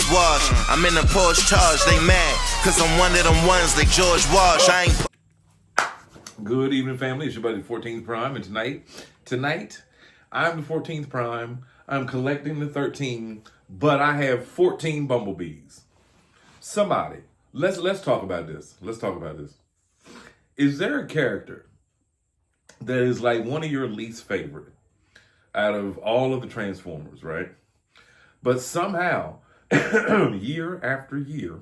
George Wash. I'm in the Porsche charge, they mad, cause I'm one of them ones they George Wash. I ain't. Good evening, family. It's your buddy, 14th Prime, and tonight, I'm the 14th Prime. I'm collecting the 13, but I have 14 Bumblebees. Somebody, let's talk about this. Let's talk about this. Is there a character that is like one of your least favorite out of all of the Transformers, right? But somehow, year after year,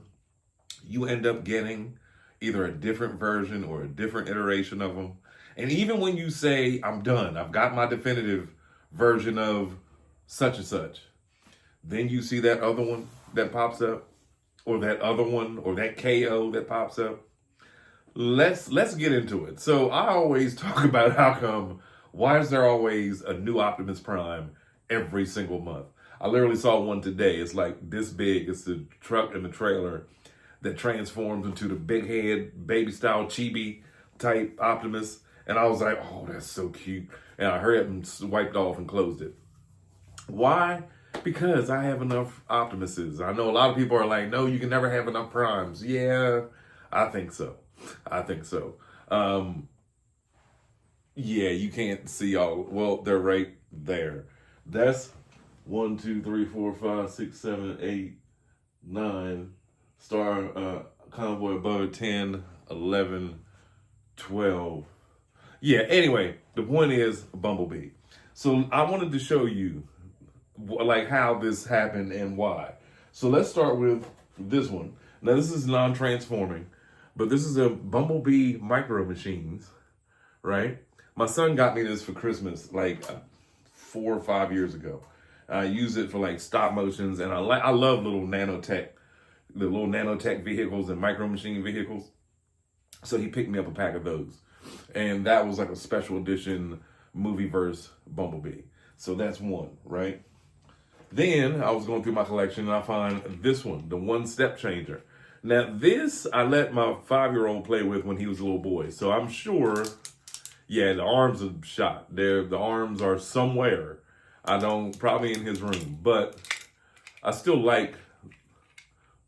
you end up getting either a different version or a different iteration of them. And even when you say, I'm done, I've got my definitive version of such and such, then you see that other one that pops up, or that other one, or that KO that pops up. Let's get into it. So I always talk about why is there always a new Optimus Prime every single month? I literally saw one today. It's like this big. It's the truck and the trailer that transforms into the big head, baby style chibi type Optimus. And I was like, oh, that's so cute. And I hurried up and wiped off and closed it. Why? Because I have enough Optimuses. I know a lot of people are like, no, you can never have enough Primes. Yeah, I think so. Yeah, you can't see all. Well, they're right there. That's 1, 2, 3, 4, 5, 6, 7, 8, 9. Star convoy above 10, 11, 12. Yeah, anyway, the point is Bumblebee. So I wanted to show you like how this happened and why. So let's start with this one. Now this is non-transforming, but this is a Bumblebee Micro Machines, right? My son got me this for Christmas like 4 or 5 years ago. I use it for like stop motions, and I love little nanotech vehicles and micro machine vehicles. So he picked me up a pack of those. And that was like a special edition movie-verse Bumblebee. So that's one, right? Then I was going through my collection and I find this one, the One Step Changer. Now this, I let my 5-year-old play with when he was a little boy. So I'm sure, yeah, the arms are shot. The arms are somewhere. Probably in his room. But I still like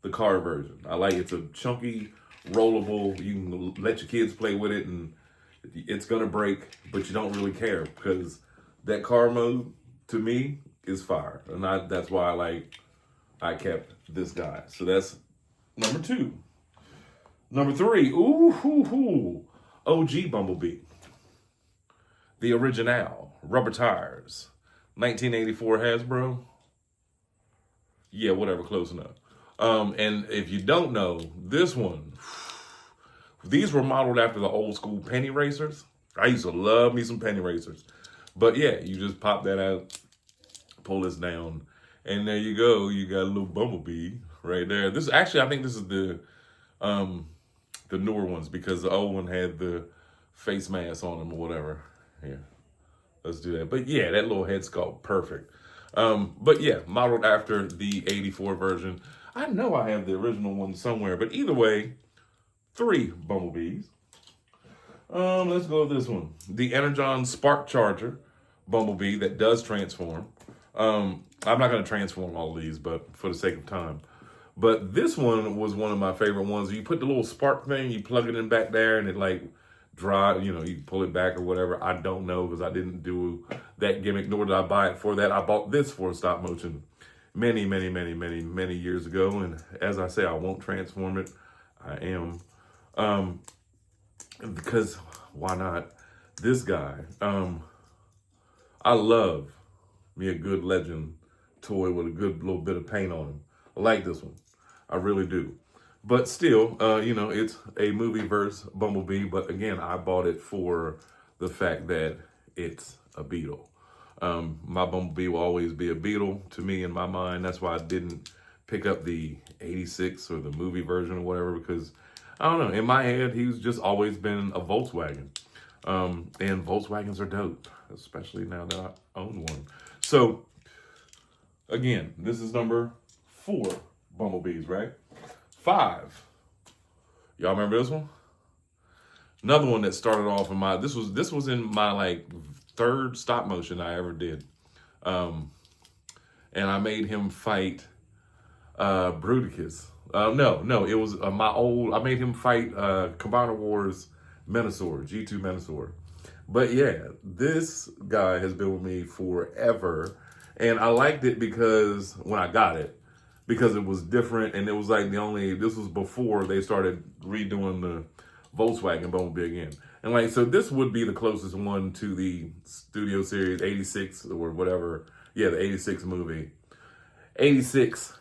the car version. It's a chunky, rollable. You can let your kids play with it, and it's gonna break, but you don't really care because that car mode to me is fire, and that's why I kept this guy. So that's number 2. Number 3, OG Bumblebee, the original, rubber tires, 1984 Hasbro. Yeah, whatever, close enough. And if you don't know, this one, these were modeled after the old school penny racers. I used to love me some penny racers. But yeah, you just pop that out, pull this down, and there you go. You got a little Bumblebee right there. This actually, I think this is the newer ones, because the old one had the face mask on them or whatever. Yeah, let's do that. But yeah, that little head sculpt, perfect. But yeah, modeled after the 84 version. I know I have the original one somewhere, but either way, 3 Bumblebees. Let's go with this one. The Energon Spark Charger Bumblebee that does transform. I'm not going to transform all of these, but for the sake of time. But this one was one of my favorite ones. You put the little spark thing, you plug it in back there, and it like you pull it back or whatever. I don't know, because I didn't do that gimmick, nor did I buy it for that. I bought this for stop motion many years ago. And as I say, I won't transform it. I am. Because why not? This guy, I love me a good Legend toy with a good little bit of paint on him. I like this one. I really do. But still, it's a movie-verse Bumblebee. But again, I bought it for the fact that it's a Beetle. My Bumblebee will always be a Beetle to me in my mind. That's why I didn't pick up the 86 or the movie version or whatever, because I don't know. In my head, he's just always been a Volkswagen. And Volkswagens are dope, especially now that I own one. So, again, this is number 4 Bumblebees, right? 5. Y'all remember this one? Another one that started off in my, this was in my 3rd stop motion I ever did. And I made him fight Bruticus. No, it was my old. I made him fight Combiner Wars Menosaur, G2 Menosaur. But yeah, this guy has been with me forever, and I liked it because when I got it, because it was different, and it was like the only. This was before they started redoing the Volkswagen Bumblebee again, and like so, this would be the closest one to the Studio Series '86 or whatever. Yeah, the '86 movie, '86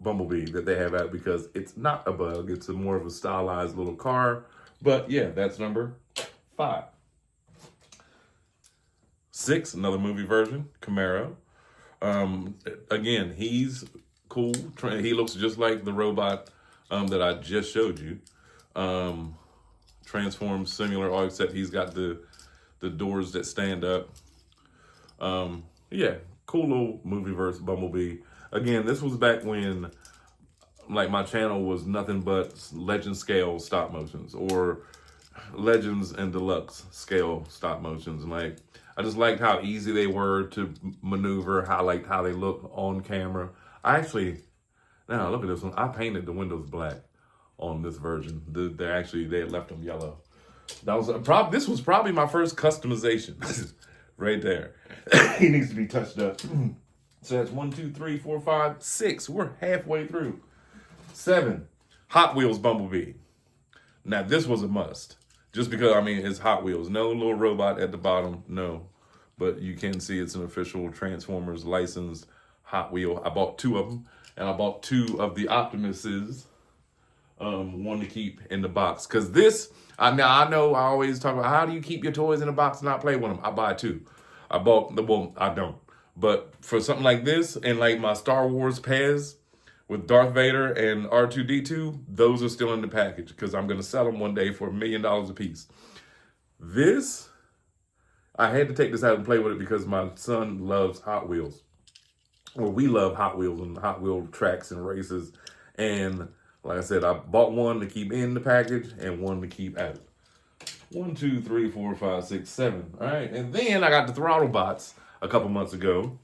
Bumblebee that they have out because it's not a bug. It's a more of a stylized little car. But yeah, that's number 5. 6, another movie version, Camaro. Again, he's cool. He looks just like the robot that I just showed you. Transforms similar, all except he's got the doors that stand up. Yeah, cool little movie verse Bumblebee. Again, this was back when like my channel was nothing but legend scale stop motions or legends and deluxe scale stop motions. And like I just liked how easy they were to maneuver, how they look on camera. I actually, now look at this one. I painted the windows black on this version. They had left them yellow. That was this was probably my first customization right there. He needs to be touched up. So that's 1, 2, 3, 4, 5, 6. We're halfway through. 7, Hot Wheels Bumblebee. Now this was a must. Just because, I mean, it's Hot Wheels. No little robot at the bottom, no. But you can see it's an official Transformers licensed Hot Wheel. I bought 2 of them. And I bought 2 of the Optimuses. One to keep in the box. Because this, I know I always talk about how do you keep your toys in a box and not play with them. I buy 2. I don't. But for something like this and like my Star Wars Pez with Darth Vader and R2-D2, those are still in the package because I'm going to sell them one day for $1 million a piece. This, I had to take this out and play with it because my son loves Hot Wheels. Well, we love Hot Wheels and Hot Wheel tracks and races. And like I said, I bought one to keep in the package and one to keep out. 1, 2, 3, 4, 5, 6, 7. All right. And then I got the throttle bots a couple months ago.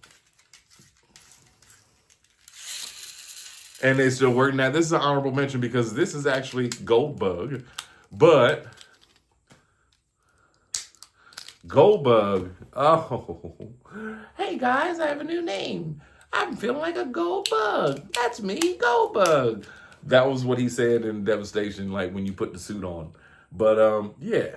And they still work. Now, this is an honorable mention because this is actually Goldbug. But Goldbug, oh. Hey guys, I have a new name. I'm feeling like a gold bug. That's me, Goldbug. That was what he said in Devastation, like when you put the suit on. But yeah,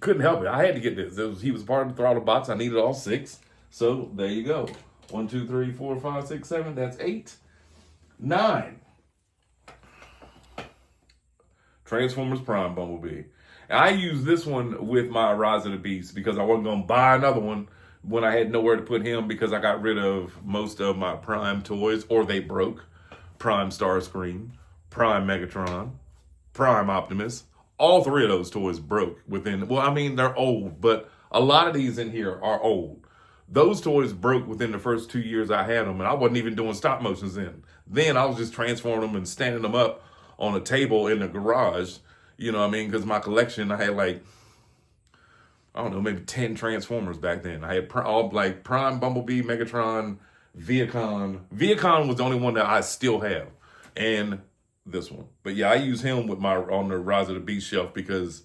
couldn't help it. I had to get this. He was part of the throttle box. I needed all 6. So there you go. 1, 2, 3, 4, 5, 6, 7. That's 8. 9. Transformers Prime Bumblebee. And I used this one with my Rise of the Beast because I wasn't going to buy another one when I had nowhere to put him because I got rid of most of my Prime toys or they broke. Prime Starscream, Prime Megatron, Prime Optimus. All 3 of those toys broke within, well, I mean, they're old, but a lot of these in here are old. Those toys broke within the first 2 years I had them, and I wasn't even doing stop motions then I was just transforming them and standing them up on a table in the garage, you know what I mean? Because my collection, I had like, I don't know, maybe 10 Transformers back then. I had all like Prime Bumblebee, Megatron, Viacon. Viacon was the only one that I still have. And this one. But yeah, I use him with on the Rise of the Beast shelf because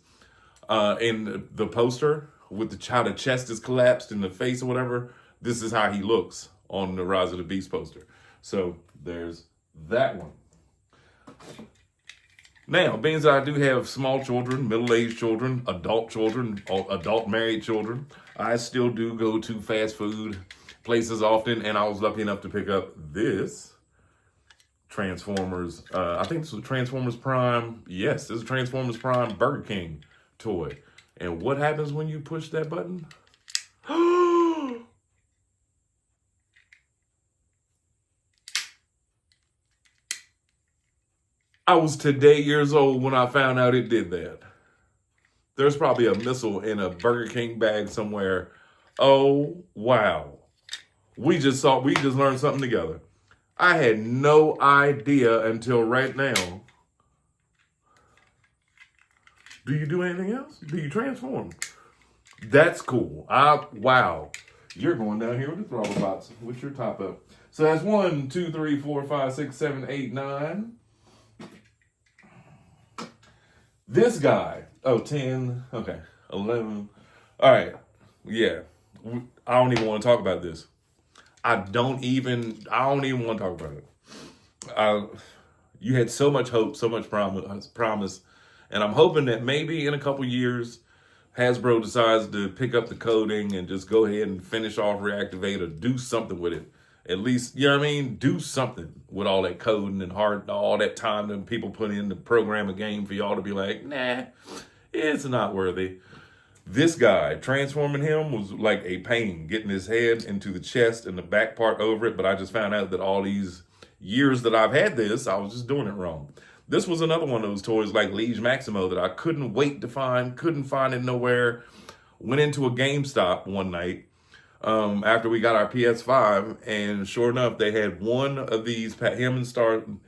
in the poster with how the chest is collapsed in the face or whatever, this is how he looks on the Rise of the Beast poster. So there's that one. Now, being that I do have small children, middle-aged children, adult married children, I still do go to fast food places often, and I was lucky enough to pick up this Transformers. I think this was Transformers Prime. Yes, this is Transformers Prime Burger King toy. And what happens when you push that button? I was today years old when I found out it did that. There's probably a missile in a Burger King bag somewhere. Oh, wow. We just learned something together. I had no idea until right now. Do you do anything else? Do you transform? That's cool. Wow. You're going down here with the throttle box with your top up. So that's 1, 2, 3, 4, 5, 6, 7, 8, 9. This guy, 10, okay, 11. All right, yeah. I don't even want to talk about this. I don't even want to talk about it. You had so much hope, so much promise, and I'm hoping that maybe in a couple years, Hasbro decides to pick up the coding and just go ahead and finish off Reactivate or do something with it. At least, you know what I mean? Do something with all that coding and all that time that people put in to program a game for y'all to be like, nah, it's not worthy. This guy, transforming him was like a pain, getting his head into the chest and the back part over it. But I just found out that all these years that I've had this, I was just doing it wrong. This was another one of those toys like Liege Maximo that I couldn't wait to find, couldn't find it nowhere. Went into a GameStop one night after we got our PS5, and sure enough, they had one of these, him and Soundwave.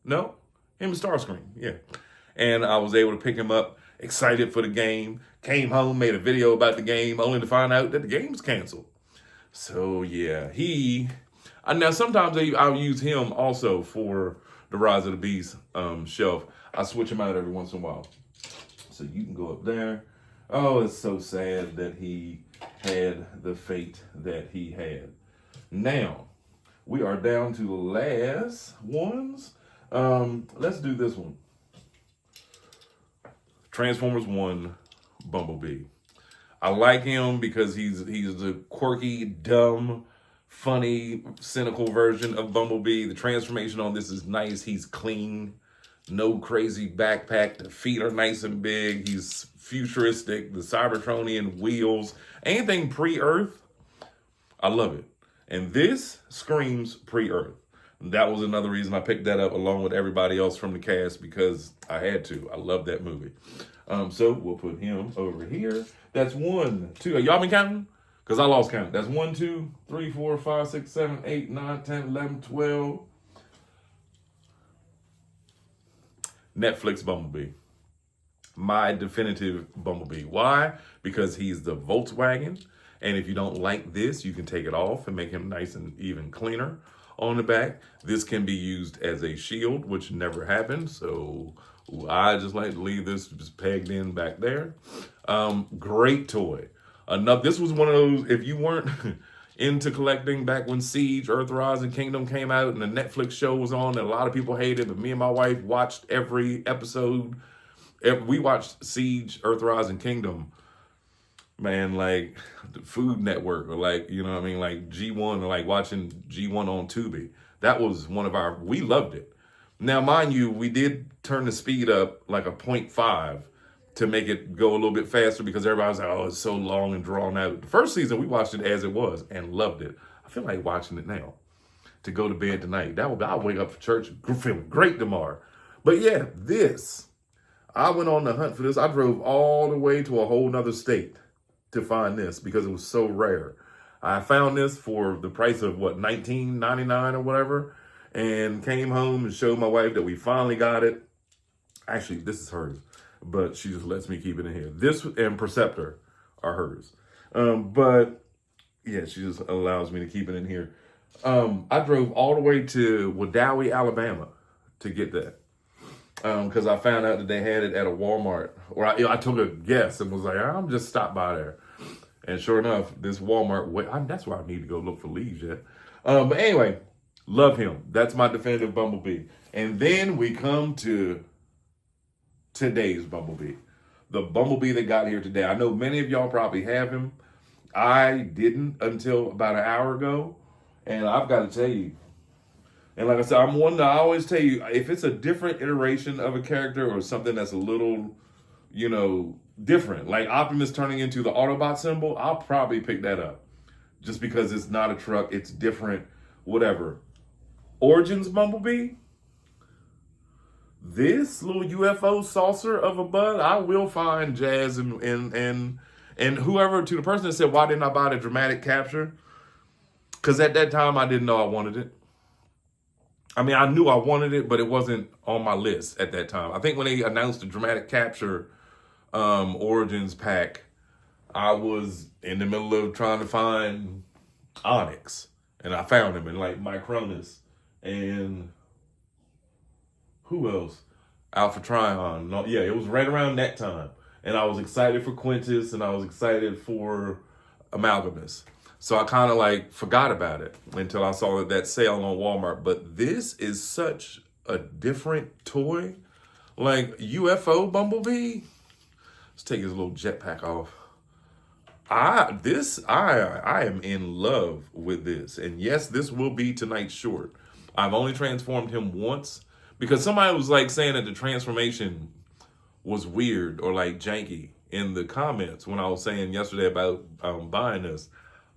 No, him and Starscream, yeah. And I was able to pick him up, excited for the game, came home, made a video about the game, only to find out that the game's canceled. So yeah, now sometimes I'll use him also for the Rise of the Beast shelf. I switch him out every once in a while. So you can go up there. Oh, it's so sad that he had the fate that he had. Now, we are down to the last ones. Let's do this one. Transformers 1, Bumblebee. I like him because he's the quirky, dumb, funny, cynical version of Bumblebee. The transformation on this is nice. He's clean. No crazy backpack. The feet are nice and big. He's futuristic. The Cybertronian wheels. Anything pre-Earth, I love it. And this screams pre-Earth. That was another reason I picked that up along with everybody else from the cast because I had to. I love that movie. So we'll put him over here. That's 1, 2. Y'all been counting? Because I lost count. That's 1, 2, 3, 4, 5, 6, 7, 8, 9, 10, 11, 12. Netflix Bumblebee. My definitive Bumblebee. Why? Because he's the Volkswagen. And if you don't like this, you can take it off and make him nice and even cleaner on the back. This can be used as a shield, which never happened. So I just like to leave this just pegged in back there. Great toy. This was one of those, if you weren't into collecting back when Siege, Earthrise, and Kingdom came out and the Netflix show was on that a lot of people hated, but me and my wife watched every episode. We watched Siege, Earthrise, and Kingdom, man, like the Food Network or like, you know what I mean, like G1 or like watching G1 on Tubi. That was we loved it. Now, mind you, we did turn the speed up like a 0.5 to make it go a little bit faster because everybody was like, oh, it's so long and drawn out. The first season, we watched it as it was and loved it. I feel like watching it now to go to bed tonight. I'll wake up for church feeling great tomorrow. But yeah, I went on the hunt for this. I drove all the way to a whole nother state to find this because it was so rare. I found this for the price of $19.99 or whatever, and came home and showed my wife that we finally got it. Actually, this is hers, but she just lets me keep it in here. This and Perceptor are hers. But yeah, she just allows me to keep it in here. I drove all the way to Wadowee, Alabama to get that. Because I found out that they had it at a Walmart. Or I took a guess and was like, I'm just stop by there. And sure enough, this Walmart, that's why I need to go look for leaves yet. But anyway, love him. That's my definitive Bumblebee. And then we come to today's Bumblebee. The Bumblebee that got here today. I know many of y'all probably have him. I didn't until about an hour ago. And I've got to tell you, and like I said, I always tell you, if it's a different iteration of a character or something that's a little, different, like Optimus turning into the Autobot symbol, I'll probably pick that up. Just because it's not a truck, it's different, whatever. Origins Bumblebee, this little UFO saucer of a bud, I will find Jazz and whoever, to the person that said, why didn't I buy the dramatic capture? Because at that time, I didn't know I wanted it. I mean, I knew I wanted it, but it wasn't on my list at that time. I think when they announced the dramatic capture Origins pack, I was in the middle of trying to find Onyx, and I found him, and like Micronus, and who else? Alpha Trion. No, yeah, it was right around that time. And I was excited for Quintus and I was excited for Amalgamus. So I kind of like forgot about it until I saw that sale on Walmart. But this is such a different toy. Like UFO Bumblebee. Let's take his little jetpack off. I am in love with this. And yes, this will be tonight's short. I've only transformed him once because somebody was like saying that the transformation was weird or like janky in the comments when I was saying yesterday about buying this.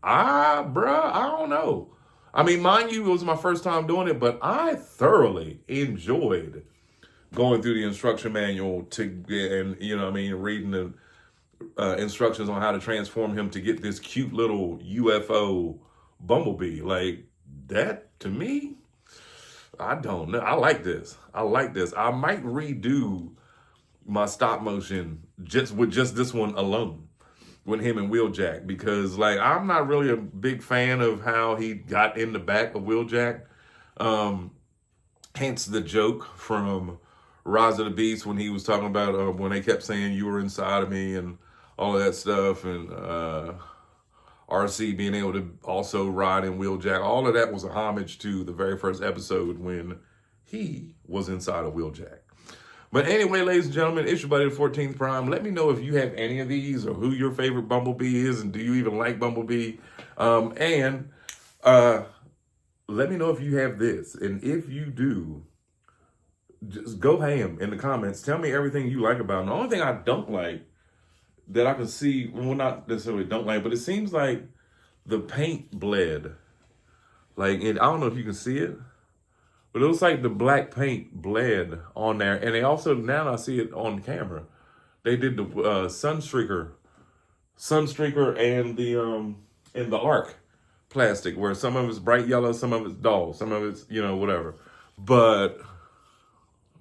Bruh, I don't know. I mean, mind you, it was my first time doing it, but I thoroughly enjoyed going through the instruction manual and reading the instructions on how to transform him to get this cute little UFO Bumblebee. Like that to me, I don't know. I like this. I might redo my stop motion with just this one alone with him and Wheeljack, because like I'm not really a big fan of how he got in the back of Wheeljack. Hence the joke from Rise of the Beast when he was talking about when they kept saying you were inside of me and all of that stuff, and RC being able to also ride in Wheeljack. All of that was a homage to the very first episode when he was inside of Wheeljack. But anyway, ladies and gentlemen, it's your buddy, the 14th Prime. Let me know if you have any of these or who your favorite Bumblebee is, and do you even like Bumblebee? And let me know if you have this. And if you do, just go ham in the comments. Tell me everything you like about him. The only thing I don't like that I can see, well, not necessarily don't like, but it seems like the paint bled. Like, I don't know if you can see it, but it looks like the black paint bled on there. And they also, now I see it on camera, they did the Sunstreaker and the Arc plastic, where some of it's bright yellow, some of it's dull, some of it's, whatever. But,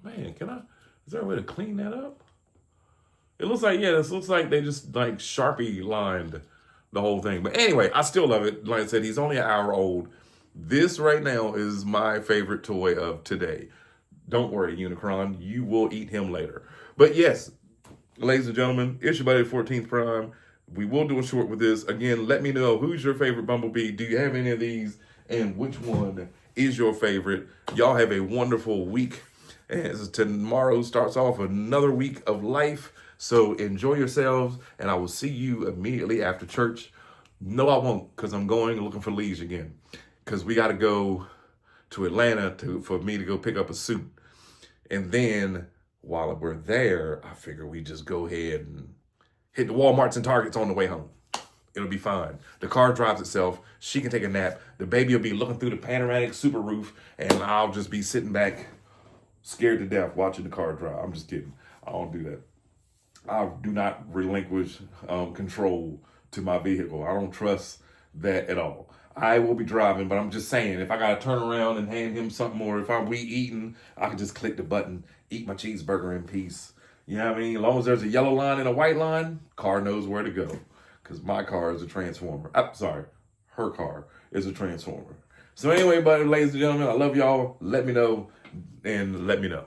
man, is there a way to clean that up? It looks like, this looks like they just like Sharpie lined the whole thing. But anyway, I still love it. Like I said, he's only an hour old. This right now is my favorite toy of today. Don't worry, Unicron, you will eat him later. But yes, ladies and gentlemen, it's your buddy, 14th Prime. We will do a short with this. Again, let me know who's your favorite Bumblebee. Do you have any of these? And which one is your favorite? Y'all have a wonderful week. As tomorrow starts off another week of life. So enjoy yourselves, and I will see you immediately after church. No, I won't, because I'm going looking for Lige again. Because we got to go to Atlanta for me to go pick up a suit. And then while we're there, I figure we just go ahead and hit the Walmarts and Targets on the way home. It'll be fine. The car drives itself. She can take a nap. The baby will be looking through the panoramic super roof, and I'll just be sitting back scared to death watching the car drive. I'm just kidding. I don't do that. I do not relinquish control to my vehicle. I don't trust that at all. I will be driving, but I'm just saying, if I got to turn around and hand him something, or if we eating, I can just click the button, eat my cheeseburger in peace. You know what I mean? As long as there's a yellow line and a white line, car knows where to go. Because my car is a transformer. I'm sorry, her car is a transformer. So anyway, buddy, ladies and gentlemen, I love y'all. Let me know, and let me know.